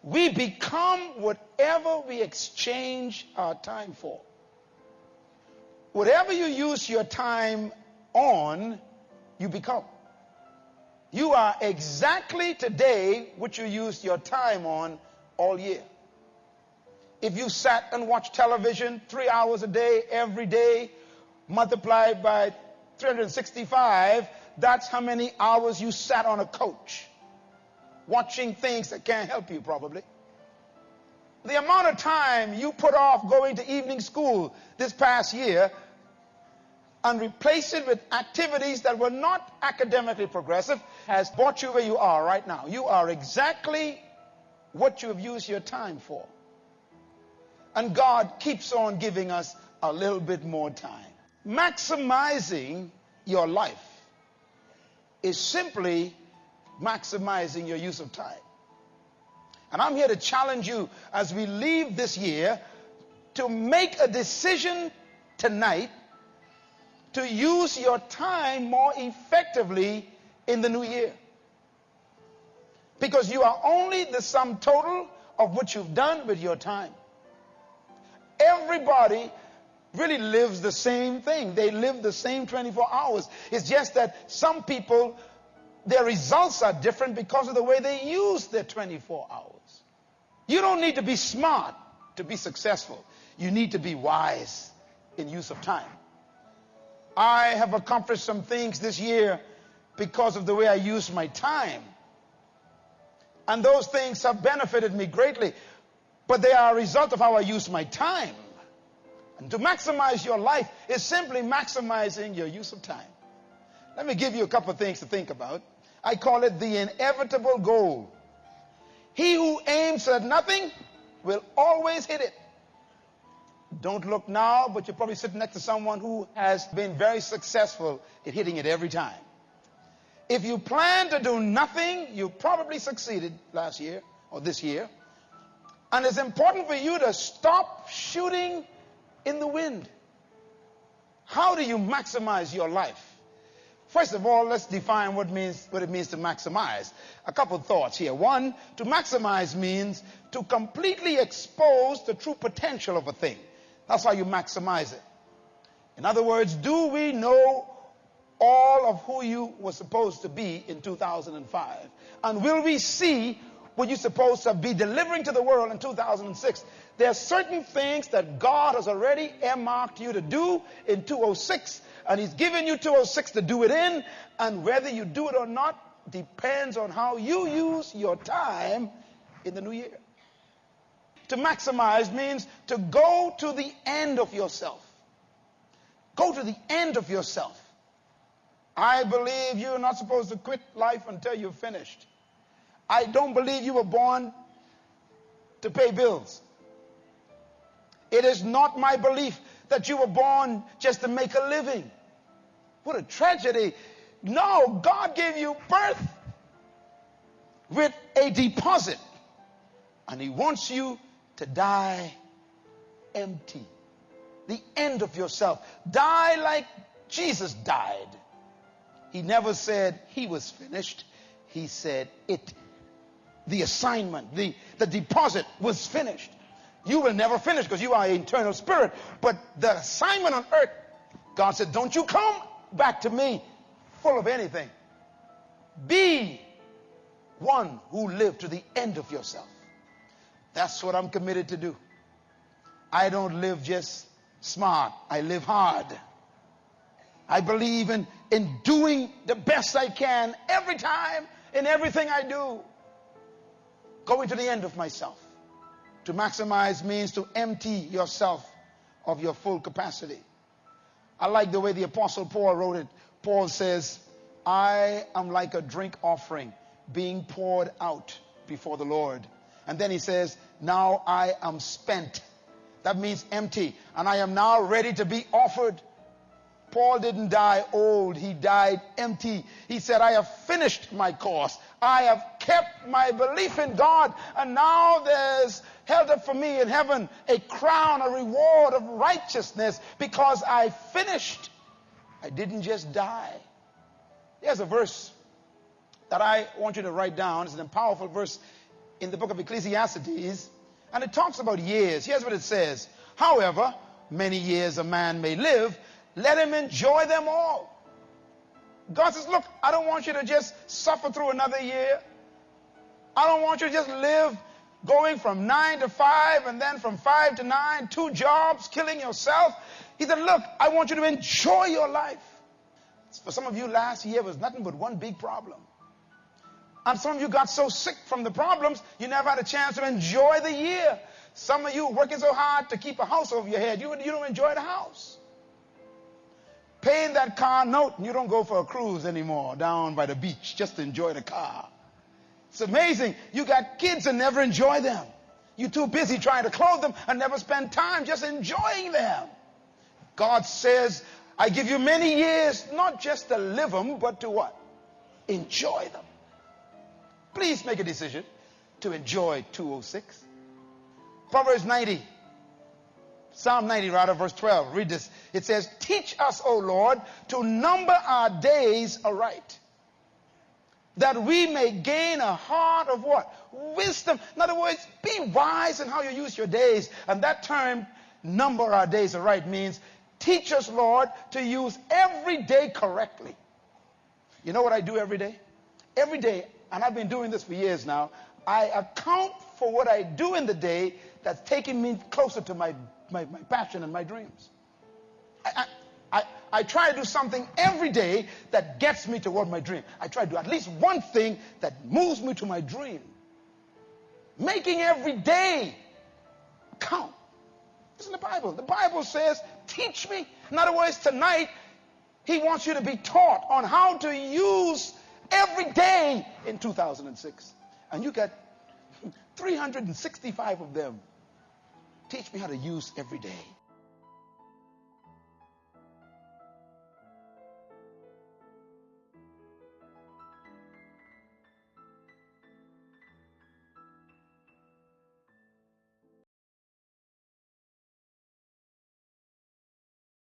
We become whatever we exchange our time for. Whatever you use your time on, you become. You are exactly today what you used your time on all year. If you sat and watched television 3 hours a day, every day, multiplied by 365, that's how many hours you sat on a couch, watching things that can't help you probably. The amount of time you put off going to evening school this past year and replace it with activities that were not academically progressive has brought you where you are right now. You are exactly what you have used your time for. And God keeps on giving us a little bit more time. Maximizing your life is simply maximizing your use of time. And I'm here to challenge you as we leave this year to make a decision tonight to use your time more effectively in the new year. Because you are only the sum total of what you've done with your time. Everybody really lives the same thing. They live the same 24 hours. It's just that some people, their results are different because of the way they use their 24 hours. You don't need to be smart to be successful. You need to be wise in use of time. I have accomplished some things this year because of the way I use my time. And those things have benefited me greatly. But they are a result of how I use my time. And to maximize your life is simply maximizing your use of time. Let me give you a couple of things to think about. I call it the inevitable goal. He who aims at nothing will always hit it. Don't look now, but you're probably sitting next to someone who has been very successful at hitting it every time. If you plan to do nothing, you probably succeeded last year or this year. And it's important for you to stop shooting in the wind. How do you maximize your life? First of all, let's define what it means to maximize. A couple of thoughts here. One, to maximize means to completely expose the true potential of a thing. That's how you maximize it. In other words, do we know all of who you were supposed to be in 2005? And will we see what you're supposed to be delivering to the world in 2006? There are certain things that God has already earmarked you to do in 2006, and He's given you 2006 to do it in, and whether you do it or not depends on how you use your time in the new year. To maximize means to go to the end of yourself. Go to the end of yourself. I believe you're not supposed to quit life until you're finished. I don't believe you were born to pay bills. It is not my belief that you were born just to make a living. What a tragedy. No, God gave you birth with a deposit. And He wants you to die empty. The end of yourself. Die like Jesus died. He never said He was finished. He said it. The assignment, the deposit was finished. You will never finish because you are an eternal spirit. But the assignment on earth, God said, don't you come back to me full of anything. Be one who lived to the end of yourself. That's what I'm committed to do. I don't live just smart. I live hard. I believe in doing the best I can every time in everything I do. Going to the end of myself. To maximize means to empty yourself of your full capacity. I like the way the Apostle Paul wrote it. Paul says, I am like a drink offering being poured out before the Lord. And then he says, now I am spent. That means empty. And I am now ready to be offered. Paul didn't die old. He died empty. He said, I have finished my course. I have kept my belief in God. And now there's held up for me in heaven a crown, a reward of righteousness because I finished. I didn't just die. There's a verse that I want you to write down. It's a powerful verse in the book of Ecclesiastes, and it talks about years. Here's what it says. However many years a man may live, let him enjoy them all. God says, look, I don't want you to just suffer through another year. I don't want you to just live going from 9 to 5 and then from 5 to 9, 2 jobs, killing yourself. He said, look, I want you to enjoy your life. For some of you, last year was nothing but one big problem. And some of you got so sick from the problems, you never had a chance to enjoy the year. Some of you working so hard to keep a house over your head, you don't enjoy the house. Paying that car note, and you don't go for a cruise anymore down by the beach just to enjoy the car. It's amazing. You got kids and never enjoy them. You're too busy trying to clothe them and never spend time just enjoying them. God says, I give you many years, not just to live them, but to what? Enjoy them. Please make a decision to enjoy 206. Proverbs 90. Psalm 90, rather, verse 12. Read this. It says, teach us, O Lord, to number our days aright, that we may gain a heart of what? Wisdom. In other words, be wise in how you use your days. And that term, number our days aright, means teach us, Lord, to use every day correctly. You know what I do every day? Every day, and I've been doing this for years now, I account for what I do in the day that's taking me closer to my passion and my dreams. I try to do something every day that gets me toward my dream. I try to do at least one thing that moves me to my dream. Making every day count. This is the Bible. The Bible says, teach me. In other words, tonight, he wants you to be taught on how to use every day in 2006. And you got 365 of them. Teach me how to use every day.